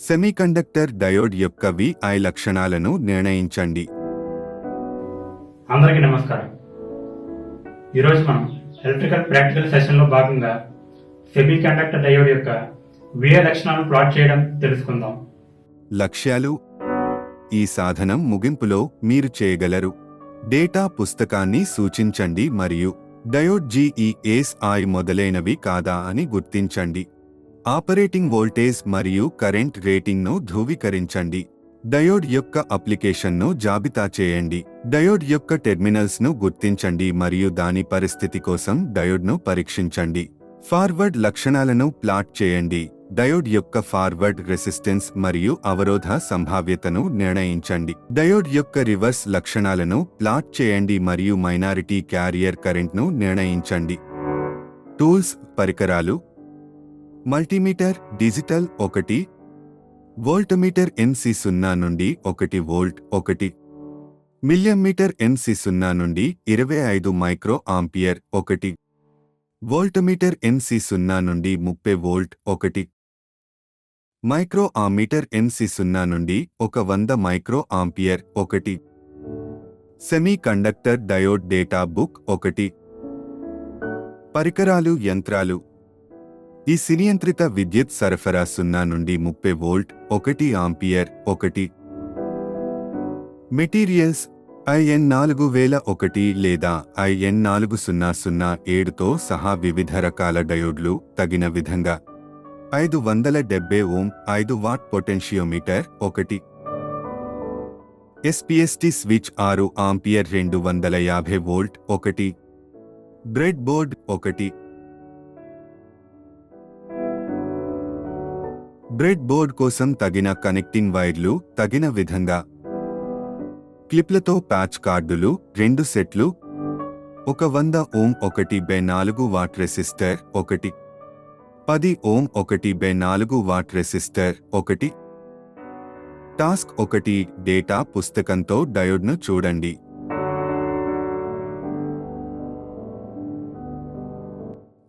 Semiconductor diode యొక్క VI లక్షణాలను నిర్ణయించండి. అందరికీ నమస్కారం. ఈరోజు మనం ఎలక్ట్రికల్ ప్రాక్టికల్ సెషన్లో భాగంగా సెమీకండక్టర్ డయోడ్ యొక్క VI లక్షణాలను ప్లాట్ చేయడం తెలుసుకుందాం. లక్ష్యాలు. ఈ సాధనం ముగింపులో మీరు చేయగలరు. డేటా పుస్తకాన్ని సూచించండి మరియు డయోడ్ GESI మొదలైనవి కాదా అని గుర్తించండి. ఆపరేటింగ్ వోల్టేజ్ మరియు కరెంట్ రేటింగ్ను ధృవీకరించండి. డయోడ్ యొక్క అప్లికేషన్ను జాబితా చేయండి. డయోడ్ యొక్క టెర్మినల్స్ను గుర్తించండి మరియు దాని పరిస్థితి కోసం డయోడ్ను పరీక్షించండి. ఫార్వర్డ్ లక్షణాలను ప్లాట్ చేయండి. డయోడ్ యొక్క ఫార్వర్డ్ రెసిస్టెన్స్ మరియు అవరోధ సంభావ్యతను నిర్ణయించండి. డయోడ్ యొక్క రివర్స్ లక్షణాలను ప్లాట్ చేయండి మరియు మైనారిటీ క్యారియర్ కరెంట్ను నిర్ణయించండి. టూల్స్ పరికరాలు. మల్టీమీటర్ డిజిటల్ 1 వోల్టమీటర్ MC0 నుండి 1 వోల్ట్ 1 మిల్లీమీటర్ MC0 నుండి 25 మైక్రో ఆంపియర్ 1 వోల్టమీటర్ MC0 నుండి 30 వోల్ట్ 1 మైక్రో ఆమీటర్ MC0 నుండి 100 micro ampere 1 semi conductor diode data book 1 పరికరాలు యంత్రాలు. ఈ నియంత్రిత విద్యుత్ సరఫరా 0 నుండి 30 వోల్ట్ 1 ఆంపియర్ 1 మెటీరియల్స్ IN4001 లేదా IN4007తో సహా వివిధ రకాల డయోడ్లు తగిన విధంగా 570 ఓం 5 what potentiometer 1 SPST switch 6 ampere 250 volt 1 bread board 1 bread board కోసం తగిన కనెక్టింగ్ వైర్లు తగిన విధంగా క్లిప్లతో ప్యాచ్ కార్డులు 2 సెట్లు 100 ohm 1/4 watt resistor 1 10 ohm 1/4 watt resistor 1 task 1 data పుస్తకంతో డయోడ్ను చూడండి.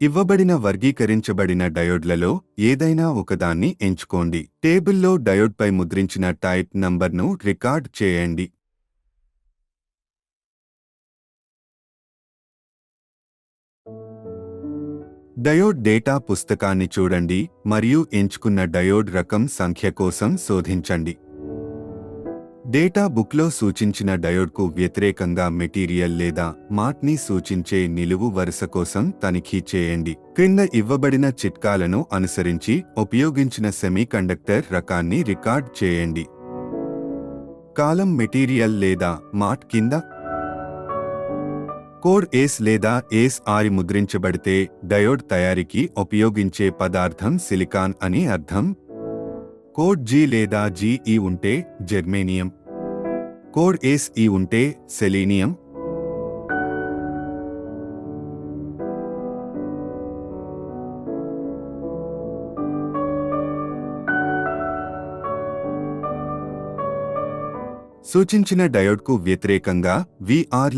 ఇవ్వబడిన వర్గీకరించబడిన డయోడ్లలో ఏదైనా ఒకదాన్ని ఎంచుకోండి. టేబుల్లో డయోడ్పై ముద్రించిన టైప్ నంబర్ను రికార్డ్ చేయండి. డయోడ్ డేటా పుస్తకాన్ని చూడండి మరియు ఎంచుకున్న డయోడ్ రకం సంఖ్య కోసం శోధించండి. డేటా బుక్లో సూచించిన డయోడ్కు వ్యతిరేకంగా మెటీరియల్ లేదా మాట్ని సూచించే నిలువు వరుస కోసం తనిఖీ చేయండి. క్రింద ఇవ్వబడిన చిట్కాలను అనుసరించి ఉపయోగించిన సెమీకండక్టర్ రకాన్ని రికార్డ్ చేయండి. కాలం మెటీరియల్ లేదా మాట్ కింద కోడ్ S లేదా SI ముద్రించబడితే డయోడ్ తయారీకి ఉపయోగించే పదార్థం సిలికాన్ అని అర్థం. కోడ్ G లేదా GE ఉంటే జెర్మేనియం. కోడ్ SE ఉంటే సెలీనియం. సూచించిన డయోడ్కు వ్యతిరేకంగా VR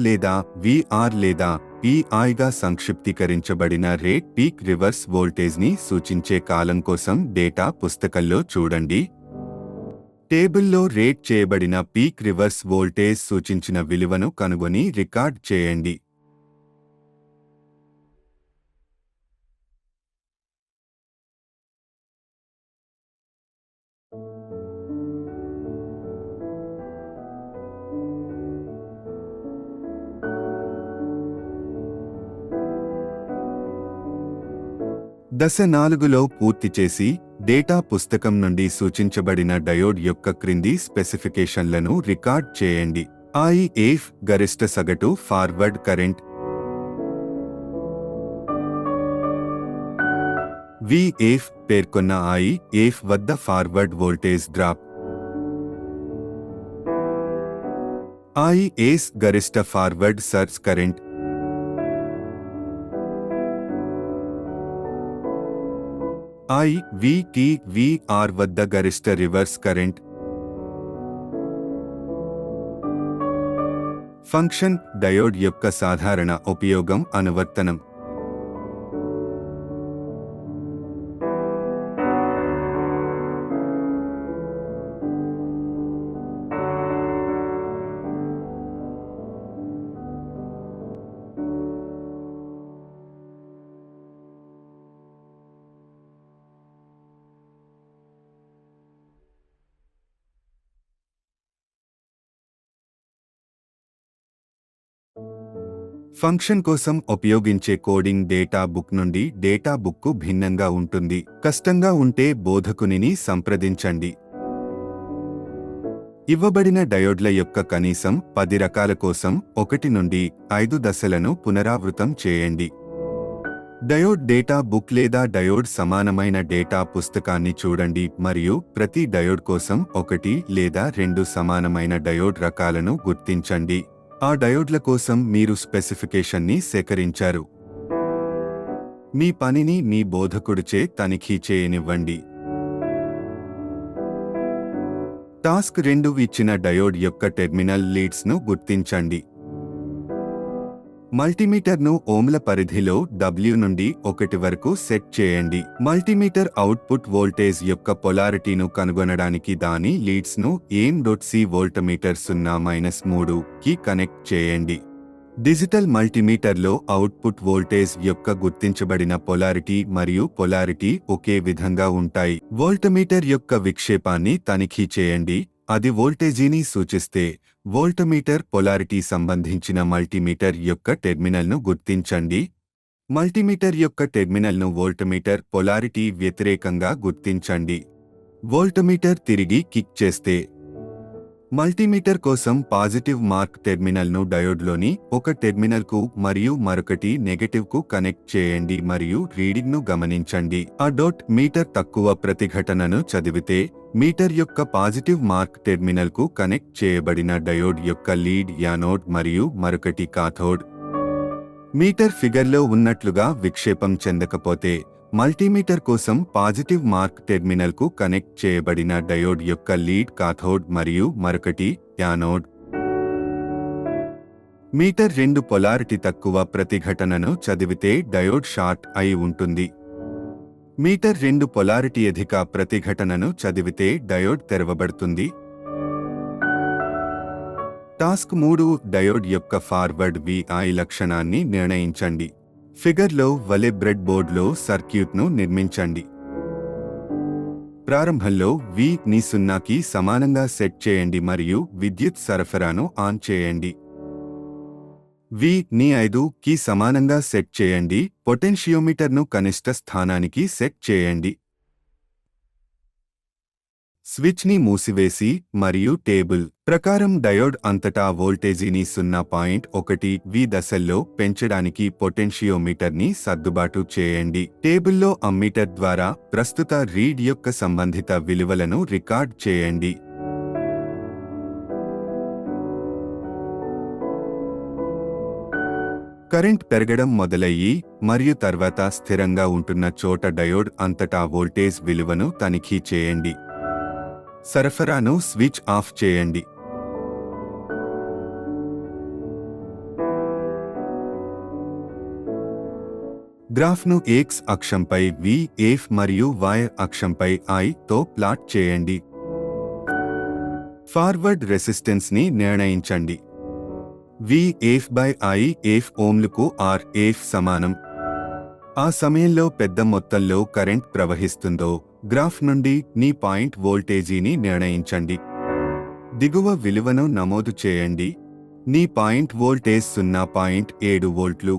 లేదా PIగా సంక్షిప్తీకరించబడిన రేట్ పీక్ రివర్స్ వోల్టేజ్ని సూచించే కాలం కోసం డేటా పుస్తకంలో చూడండి. టేబుల్లో రేట్ చేయబడిన పీక్ రివర్స్ వోల్టేజ్ సూచించిన విలువను కనుగొని రికార్డ్ చేయండి. దశ 4లో పూర్తి చేసి డేటా పుస్తకం నుండి సూచించబడిన డయోడ్ యొక్క క్రింది స్పెసిఫికేషన్లను రికార్డ్ చేయండి. IF గరిష్ట సగటు ఫార్వర్డ్ కరెంట్, VF పేర్కొన్న IF వద్ద ఫార్వర్డ్ వోల్టేజ్ డ్రాప్, IS గరిష్ట ఫార్వర్డ్ సర్జ్ కరెంట్, VR వద్ద గరిష్ట రివర్స్ కరెంట్. ఫంక్షన్ డయోడ్ యొక్క సాధారణ ఉపయోగం అనువర్తనం. ఫంక్షన్ కోసం ఉపయోగించే కోడింగ్ డేటా బుక్ నుండి డేటా బుక్కు భిన్నంగా ఉంటుంది. కష్టంగా ఉంటే బోధకునిని సంప్రదించండి. ఇవ్వబడిన డయోడ్ల యొక్క కనీసం 10 రకాల కోసం 1 నుండి 5 దశలను పునరావృతం చేయండి. డయోడ్ డేటా బుక్ లేదా డయోడ్ సమానమైన డేటా పుస్తకాన్ని చూడండి మరియు ప్రతి డయోడ్ కోసం 1 లేదా 2 సమానమైన డయోడ్ రకాలను గుర్తించండి. ఆ డయోడ్ల కోసం మీరు స్పెసిఫికేషన్ని సేకరించారు. మీ పనిని మీ బోధకుడిచే తనిఖీ చేయనివ్వండి. టాస్క్ 2 ఇచ్చిన డయోడ్ యొక్క టెర్మినల్ లీడ్స్ను గుర్తించండి. మల్టీమీటర్ను ఓంల పరిధిలో W నుండి 1 వరకు సెట్ చేయండి. మల్టీమీటర్ అవుట్పుట్ వోల్టేజ్ యొక్క పొలారిటీను కనుగొనడానికి దాని లీడ్స్ను aim.c వోల్టమీటర్ 0-3 కి కనెక్ట్ చేయండి. డిజిటల్ మల్టీమీటర్లో అవుట్పుట్ వోల్టేజ్ యొక్క గుర్తించబడిన పొలారిటీ మరియు పొలారిటీ ఒకే విధంగా ఉంటాయి. వోల్టమీటర్ యొక్క విక్షేపాన్ని తనిఖీ చేయండి. అది వోల్టేజీని సూచిస్తే వోల్టమీటర్ పొలారిటీ సంబంధించిన మల్టీమీటర్ యొక్క టెర్మినల్ను గుర్తించండి. మల్టీమీటర్ యొక్క టెర్మినల్ను వోల్టమీటర్ పొలారిటీ వ్యతిరేకంగా గుర్తించండి. వోల్టమీటర్ తిరిగి కిక్ చేస్తే మల్టీమీటర్ కోసం పాజిటివ్ మార్క్ టెర్మినల్ను డయోడ్లోని ఒక టెర్మినల్కు మరియు మరొకటి నెగటివ్కు కనెక్ట్ చేయండి మరియు రీడింగ్ను గమనించండి. ఆ డోట్ మీటర్ తక్కువ ప్రతిఘటనను చదివితే మీటర్ యొక్క పాజిటివ్ మార్క్ టెర్మినల్కు కనెక్ట్ చేయబడిన డయోడ్ యొక్క లీడ్ యానోడ్ మరియు మరొకటి కాథోడ్. మీటర్ ఫిగర్లో ఉన్నట్లుగా విక్షేపం చెందకపోతే మల్టీమీటర్ కోసం పాజిటివ్ మార్క్ టెర్మినల్కు కనెక్ట్ చేయబడిన డయోడ్ యొక్క లీడ్ కాథోడ్ మరియు మరొకటి యానోడ్. మీటర్ 2 పొలారిటీ తక్కువ ప్రతిఘటనను చదివితే డయోడ్ షార్ట్ అయి ఉంటుంది. మీటర్ 2 పొలారిటీ అధిక ప్రతిఘటనను చదివితే డయోడ్ తెరవబడుతుంది. టాస్క్ 3 డయోడ్ యొక్క ఫార్వర్డ్ VI లక్షణాన్ని నిర్ణయించండి. ఫిగర్లో వలె బ్రెడ్ బోర్డ్లో సర్క్యూట్ను నిర్మించండి. ప్రారంభంలో V ని 0కి సమానంగా సెట్ చేయండి మరియు విద్యుత్ సరఫరాను ఆన్ చేయండి. V ని 5కి సమానంగా సెట్ చేయండి. పొటెన్షియోమీటర్ను కనిష్ట స్థానానికి సెట్ చేయండి. స్విచ్ని మూసివేసి మరియు టేబుల్ ప్రకారం డయోడ్ అంతటా వోల్టేజీని 0.1 V దశల్లో పెంచడానికి పొటెన్షియోమీటర్ని సర్దుబాటు చేయండి. టేబుల్లో అమ్మీటర్ ద్వారా ప్రస్తుత రీడ్ యొక్క సంబంధిత విలువలను రికార్డ్ చేయండి. కరెంట్ పెరగడం మొదలయ్యి మరియు తర్వాత స్థిరంగా ఉంటున్న చోట డయోడ్ అంతటా వోల్టేజ్ విలువను తనిఖీ చేయండి. సరఫరాను స్విచ్ ఆఫ్ చేయండి. గ్రాఫ్ను X అక్షంపై V, F మరియు Y అక్షంపై I తో ప్లాట్ చేయండి. ఫార్వర్డ్ రెసిస్టెన్స్ని నిర్ణయించండి. V F/I F ఓంలకు R F సమానం. ఆ సమయంలో పెద్ద మొత్తంలో కరెంట్ ప్రవహిస్తుందో గ్రాఫ్ నుండి నీ పాయింట్ వోల్టేజీని నిర్ణయించండి. దిగువ విలువను నమోదు చేయండి. నీ పాయింట్ వోల్టేజ్ 0.7 వోల్ట్లు.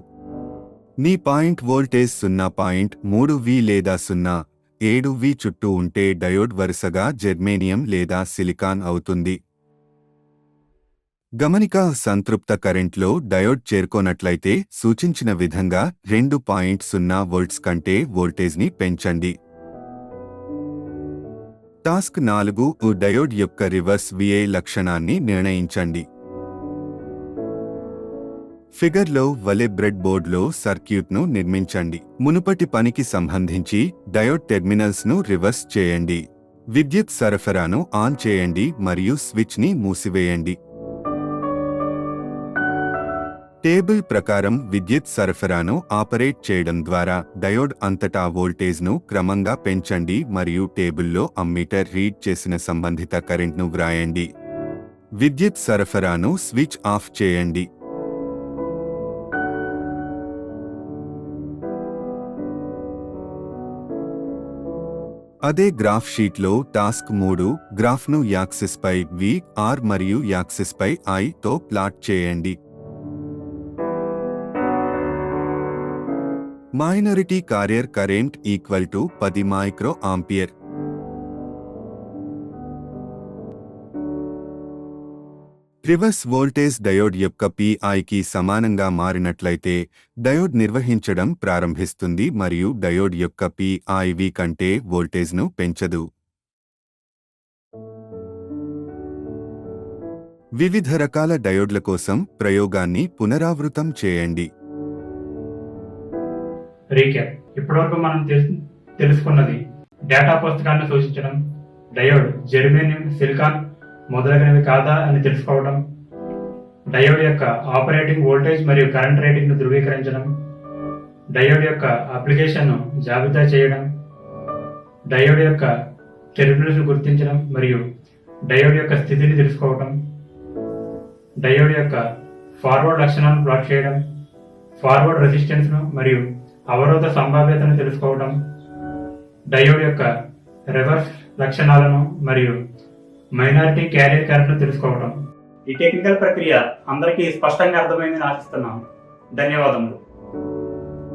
నీ పాయింట్ వోల్టేజ్ 0.3 V లేదా 0.7 V చుట్టూ ఉంటే డయోడ్ వరుసగా జెర్మేనియం లేదా సిలికాన్ అవుతుంది. గమనిక సంతృప్త కరెంట్లో డయోడ్ చేరుకోనట్లయితే సూచించిన విధంగా 2.0 వోల్ట్స్ కంటే వోల్టేజ్ని పెంచండి. టాస్క్ 4 డయోడ్ యొక్క రివర్స్ VI లక్షణాన్ని నిర్ణయించండి. ఫిగర్లో వలె బ్రెడ్ బోర్డ్లో సర్క్యూట్ను నిర్మించండి. మునుపటి పనికి సంబంధించి డయోడ్ టెర్మినల్స్ను రివర్స్ చేయండి. విద్యుత్ సరఫరాను ఆన్ చేయండి మరియు స్విచ్ని మూసివేయండి. టేబుల్ ప్రకారం విద్యుత్ సరఫరాను ఆపరేట్ చేయడం ద్వారా డయోడ్ అంతటా వోల్టేజ్ను క్రమంగా పెంచండి మరియు టేబుల్లో అమ్మీటర్ రీడ్ చేసిన సంబంధిత కరెంట్ను వ్రాయండి. విద్యుత్ సరఫరాను స్విచ్ ఆఫ్ చేయండి. అదే గ్రాఫ్ షీట్లో టాస్క్ 3 గ్రాఫ్ను యాక్సిస్పై V, R మరియు యాక్సిస్పై I తో ప్లాట్ చేయండి. Minority carrier current equal to 10 micro ampere. Reverse voltage diode యొక్క PIకి సమానంగా మారినట్లయితే డయోడ్ నిర్వహించడం ప్రారంభిస్తుంది మరియు డయోడ్ యొక్క PIV కంటే వోల్టేజ్ను పెంచదు. వివిధ రకాల డయోడ్ల కోసం ప్రయోగాన్ని పునరావృతం చేయండి. రీక్యాప్. ఇప్పటివరకు మనం తెలుసుకున్నది డేటా పుస్తకాన్ని సూచించడం, డయోడ్ జెర్మేనియం, సిలికాన్ మొదలగునవి కాదా అని తెలుసుకోవడం, డయోడ్ యొక్క ఆపరేటింగ్ వోల్టేజ్ మరియు కరెంట్ రేటింగ్ను ధృవీకరించడం, డయోడ్ యొక్క అప్లికేషన్ను జాబితా చేయడం, డయోడ్ యొక్క టెర్మినల్స్ను గుర్తించడం మరియు డయోడ్ యొక్క స్థితిని తెలుసుకోవడం, డయోడ్ యొక్క ఫార్వర్డ్ లక్షణాలను ప్లాట్ చేయడం, ఫార్వర్డ్ రెసిస్టెన్స్ను మరియు అవరోధ సంభావ్యతను తెలుసుకోవడం, డయోడ్ యొక్క రివర్స్ లక్షణాలను మరియు మైనారిటీ క్యారియర్ కరెంట్ను తెలుసుకోవడం. ఈ టెక్నికల్ ప్రక్రియ అందరికీ స్పష్టంగా అర్థమైందని ఆశిస్తున్నాను. ధన్యవాదములు.